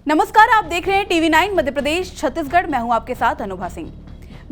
नमस्कार, आप देख रहे हैं टीवी9 मध्य प्रदेश छत्तीसगढ़। मैं हूं आपके साथ अनुभा सिंह।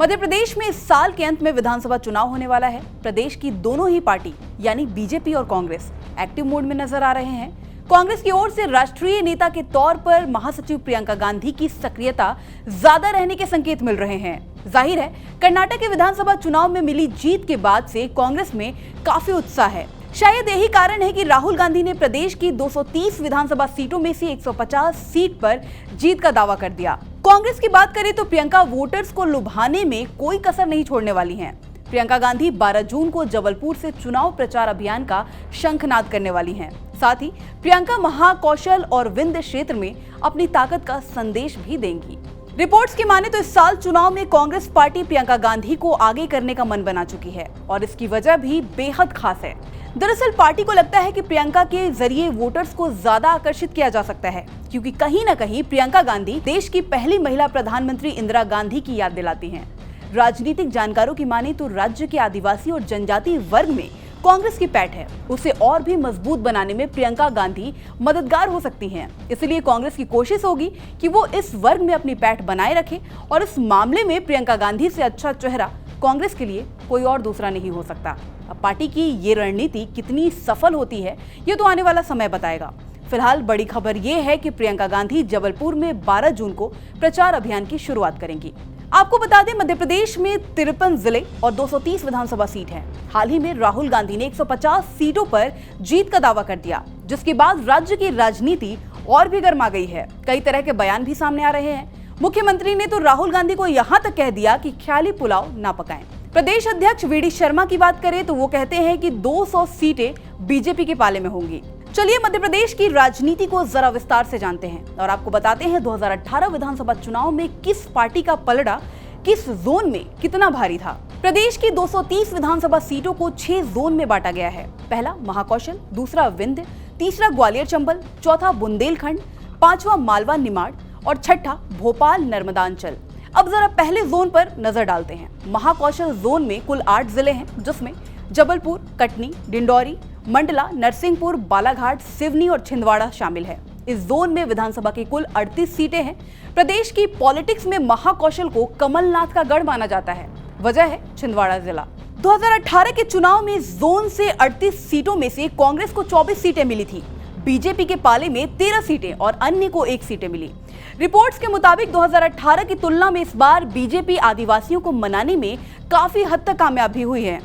मध्य प्रदेश में इस साल के अंत में विधानसभा चुनाव होने वाला है। प्रदेश की दोनों ही पार्टी यानी बीजेपी और कांग्रेस एक्टिव मोड में नजर आ रहे हैं। कांग्रेस की ओर से राष्ट्रीय नेता के तौर पर महासचिव प्रियंका गांधी की सक्रियता ज्यादा रहने के संकेत मिल रहे हैं। जाहिर है, कर्नाटक के विधानसभा चुनाव में मिली जीत के बाद से कांग्रेस में काफी उत्साह है। शायद यही कारण है कि राहुल गांधी ने प्रदेश की 230 विधानसभा सीटों में से 150 सीट पर जीत का दावा कर दिया। कांग्रेस की बात करें तो प्रियंका वोटर्स को लुभाने में कोई कसर नहीं छोड़ने वाली हैं। प्रियंका गांधी 12 जून को जबलपुर से चुनाव प्रचार अभियान का शंखनाद करने वाली हैं। साथ ही प्रियंका महाकौशल और विंध्य क्षेत्र में अपनी ताकत का संदेश भी देंगी। रिपोर्ट्स की माने तो इस साल चुनाव में कांग्रेस पार्टी प्रियंका गांधी को आगे करने का मन बना चुकी है और इसकी वजह भी बेहद खास है। दरअसल पार्टी को लगता है कि प्रियंका के जरिए वोटर्स को ज्यादा आकर्षित किया जा सकता है, क्योंकि कहीं न कहीं प्रियंका गांधी देश की पहली महिला प्रधानमंत्री इंदिरा गांधी की याद दिलाती हैं। राजनीतिक जानकारों की माने तो राज्य के आदिवासी और जनजातीय वर्ग में कांग्रेस की पैठ है, उसे और भी मजबूत बनाने में प्रियंका गांधी मददगार हो सकती हैं। इसलिए कांग्रेस की कोशिश होगी कि वो इस वर्ग में अपनी पैठ बनाए रखे और इस मामले में प्रियंका गांधी से अच्छा चेहरा कांग्रेस के लिए कोई और दूसरा नहीं हो सकता। अब पार्टी की ये रणनीति कितनी सफल होती है, ये तो आने वाला समय बताएगा। फिलहाल बड़ी खबर ये है कि प्रियंका गांधी जबलपुर में 12 जून को प्रचार अभियान की शुरुआत करेंगी। आपको बता दें, मध्य प्रदेश में 53 जिले और 230 विधानसभा सीट हैं। हाल ही में राहुल गांधी ने 150 सीटों पर जीत का दावा कर दिया, जिसके बाद राज्य की राजनीति और भी गर्मा गई है। कई तरह के बयान भी सामने आ रहे हैं। मुख्यमंत्री ने तो राहुल गांधी को यहां तक कह दिया कि ख्याली पुलाव ना पकाएं। प्रदेश अध्यक्ष वीडी शर्मा की बात करें तो वो कहते हैं कि 200 सीटें बीजेपी के पाले में होंगी। चलिए मध्य प्रदेश की राजनीति को जरा विस्तार से जानते हैं और आपको बताते हैं 2018 विधानसभा चुनाव में किस पार्टी का पलड़ा किस जोन में कितना भारी था। प्रदेश की 230 विधानसभा सीटों को 6 जोन में बांटा गया है। पहला महाकौशल, दूसरा विंध्य, तीसरा ग्वालियर चंबल, चौथा बुंदेलखंड, पांचवा मालवा निमाड़ और छठा भोपाल नर्मदांचल। अब जरा पहले जोन पर नजर डालते हैं। महाकौशल जोन में कुल 8 जिले हैं, जिसमें जबलपुर, कटनी, डिंडौरी, मंडला, नरसिंहपुर, बालाघाट, सिवनी और छिंदवाड़ा शामिल है। इस जोन में विधानसभा की कुल 38 सीटें हैं। प्रदेश की पॉलिटिक्स में महाकौशल को कमलनाथ का गढ़ माना जाता है। वजह है छिंदवाड़ा जिला। 2018 के चुनाव में जोन से 38 सीटों में से कांग्रेस को 24 सीटें मिली थी। बीजेपी के पाले में 13 सीटें और अन्य को 1 सीटें मिली। रिपोर्ट्स के मुताबिक 2018 की तुलना में इस बार बीजेपी आदिवासियों को मनाने में काफी हद तक कामयाब भी हुई है।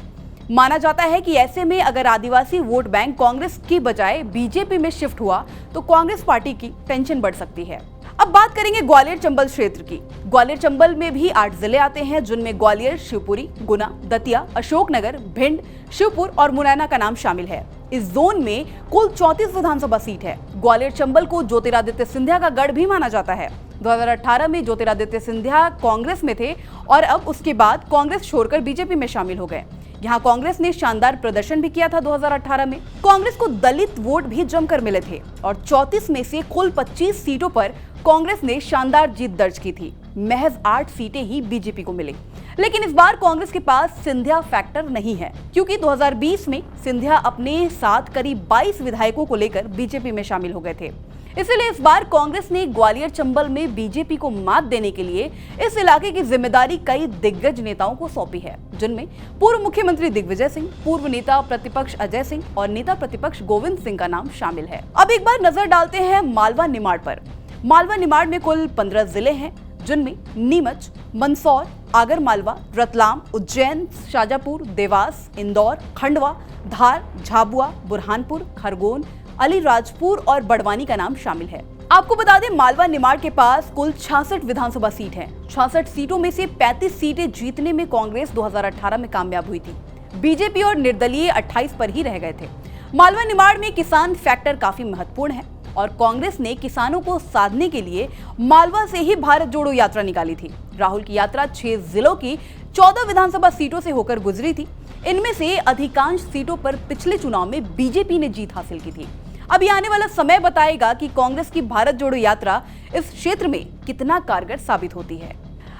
माना जाता है कि ऐसे में अगर आदिवासी वोट बैंक कांग्रेस की बजाय बीजेपी में शिफ्ट हुआ तो कांग्रेस पार्टी की टेंशन बढ़ सकती है। अब बात करेंगे ग्वालियर चंबल क्षेत्र की। ग्वालियर चंबल में भी 8 जिले आते हैं, जिनमें ग्वालियर, शिवपुरी, गुना, दतिया, अशोकनगर, भिंड, शिवपुर और मुरैना का नाम शामिल है। इस जोन में कुल 34 विधानसभा सीट है। ग्वालियर चंबल को ज्योतिरादित्य सिंधिया का गढ़ भी माना जाता है। 2018 में ज्योतिरादित्य सिंधिया कांग्रेस में थे और अब उसके बाद कांग्रेस छोड़कर बीजेपी में शामिल हो गए। यहाँ कांग्रेस ने शानदार प्रदर्शन भी किया था। 2018 में कांग्रेस को दलित वोट भी जमकर मिले थे और 34 में से कुल 25 सीटों पर कांग्रेस ने शानदार जीत दर्ज की थी। महज 8 सीटें ही बीजेपी को मिली। लेकिन इस बार कांग्रेस के पास सिंधिया फैक्टर नहीं है, क्योंकि 2020 में सिंधिया अपने साथ करीब 22 विधायकों को लेकर बीजेपी में शामिल हो गए थे। इसलिए इस बार कांग्रेस ने ग्वालियर चंबल में बीजेपी को मात देने के लिए इस इलाके की जिम्मेदारी कई दिग्गज नेताओं को सौंपी है, जिनमें पूर्व मुख्यमंत्री दिग्विजय सिंह, पूर्व नेता प्रतिपक्ष अजय सिंह और नेता प्रतिपक्ष गोविंद सिंह का नाम शामिल है। अब एक बार नजर डालते हैं मालवा निमाड़ पर। मालवा निमाड़ में कुल 15 जिले हैं, जिनमें नीमच, मंदसौर, आगर मालवा, रतलाम, उज्जैन, शाजापुर, देवास, इंदौर, खंडवा, धार, झाबुआ, बुरहानपुर, खरगोन, अलीराजपुर और बड़वानी का नाम शामिल है। आपको बता दें, मालवा निमाड़ के पास कुल 66 विधानसभा सीट है। 66 सीटों में से 35 सीटें जीतने में कांग्रेस 2018 में कामयाब हुई थी। बीजेपी और निर्दलीय 28 पर ही रह गए थे। मालवा निमाड़ में किसान फैक्टर काफी महत्वपूर्ण है और कांग्रेस ने किसानों को साधने के लिए मालवा से ही भारत जोड़ो यात्रा निकाली थी। राहुल की यात्रा 6 जिलों की 14 विधानसभा सीटों से होकर गुजरी थी। इनमें से अधिकांश सीटों पर पिछले चुनाव में बीजेपी ने जीत हासिल की थी। अभी आने वाला समय बताएगा कि कांग्रेस की भारत जोड़ो यात्रा इस क्षेत्र में कितना कारगर साबित होती है।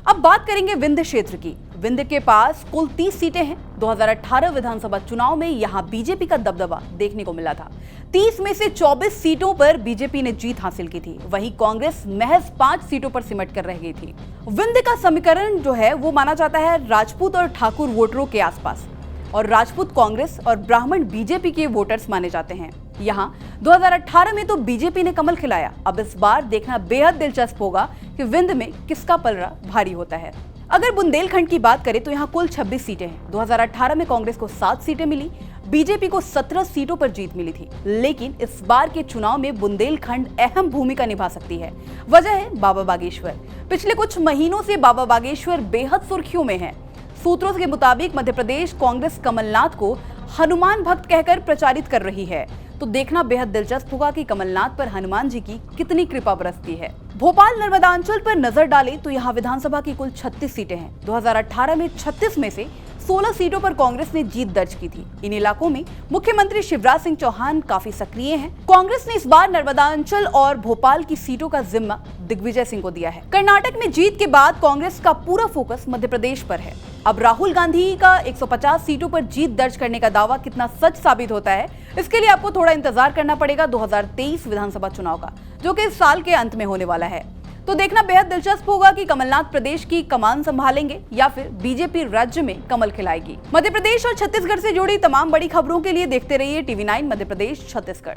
अब बात करेंगे विंध्य क्षेत्र की। विंध्य के पास कुल 30 सीटें हैं। 2018 विधानसभा चुनाव में यहां बीजेपी का दबदबा देखने को मिला था। 30 में से 24 सीटों पर बीजेपी ने जीत हासिल की थी, वहीं कांग्रेस महज 5 सीटों पर सिमट कर रह गई थी। विंध्य का समीकरण जो है वो माना जाता है राजपूत और ठाकुर वोटरों के आसपास, और राजपूत कांग्रेस और ब्राह्मण बीजेपी के वोटर्स माने जाते हैं। यहाँ 2018 में तो बीजेपी ने कमल खिलाया। अब इस बार देखना बेहद दिलचस्प होगा कि विंध्य में किसका पलड़ा भारी होता है। अगर बुंदेलखंड की बात करें तो यहाँ कुल 26 सीटें हैं। 2018 में कांग्रेस को 7 सीटें मिली, बीजेपी को 17 सीटों पर जीत मिली थी। लेकिन इस बार के चुनाव में बुंदेलखंड अहम भूमिका निभा सकती है। वजह है बाबा बागेश्वर। पिछले कुछ महीनों से बाबा बागेश्वर बेहद सुर्खियों में है। सूत्रों के मुताबिक मध्य प्रदेश कांग्रेस कमलनाथ को हनुमान भक्त कहकर प्रचारित कर रही है, तो देखना बेहद दिलचस्प होगा कि कमलनाथ पर हनुमान जी की कितनी कृपा बरसती है। भोपाल नर्मदांचल पर नजर डालें तो यहाँ विधानसभा की कुल 36 सीटें हैं। 2018 में 36 में से 16 सीटों पर कांग्रेस ने जीत दर्ज की थी। इन इलाकों में मुख्यमंत्री शिवराज सिंह चौहान काफी सक्रिय हैं। कांग्रेस ने इस बार नर्मदांचल और भोपाल की सीटों का जिम्मा दिग्विजय सिंह को दिया है। कर्नाटक में जीत के बाद कांग्रेस का पूरा फोकस मध्य प्रदेश पर है। अब राहुल गांधी का 150 सीटों पर जीत दर्ज करने का दावा कितना सच साबित होता है, इसके लिए आपको थोड़ा इंतजार करना पड़ेगा 2023 विधानसभा चुनाव का, जो कि इस साल के अंत में होने वाला है। तो देखना बेहद दिलचस्प होगा कि कमलनाथ प्रदेश की कमान संभालेंगे या फिर बीजेपी राज्य में कमल खिलाएगी। मध्य प्रदेश और छत्तीसगढ़ से जुड़ी तमाम बड़ी खबरों के लिए देखते रहिए TV9 मध्य प्रदेश छत्तीसगढ़।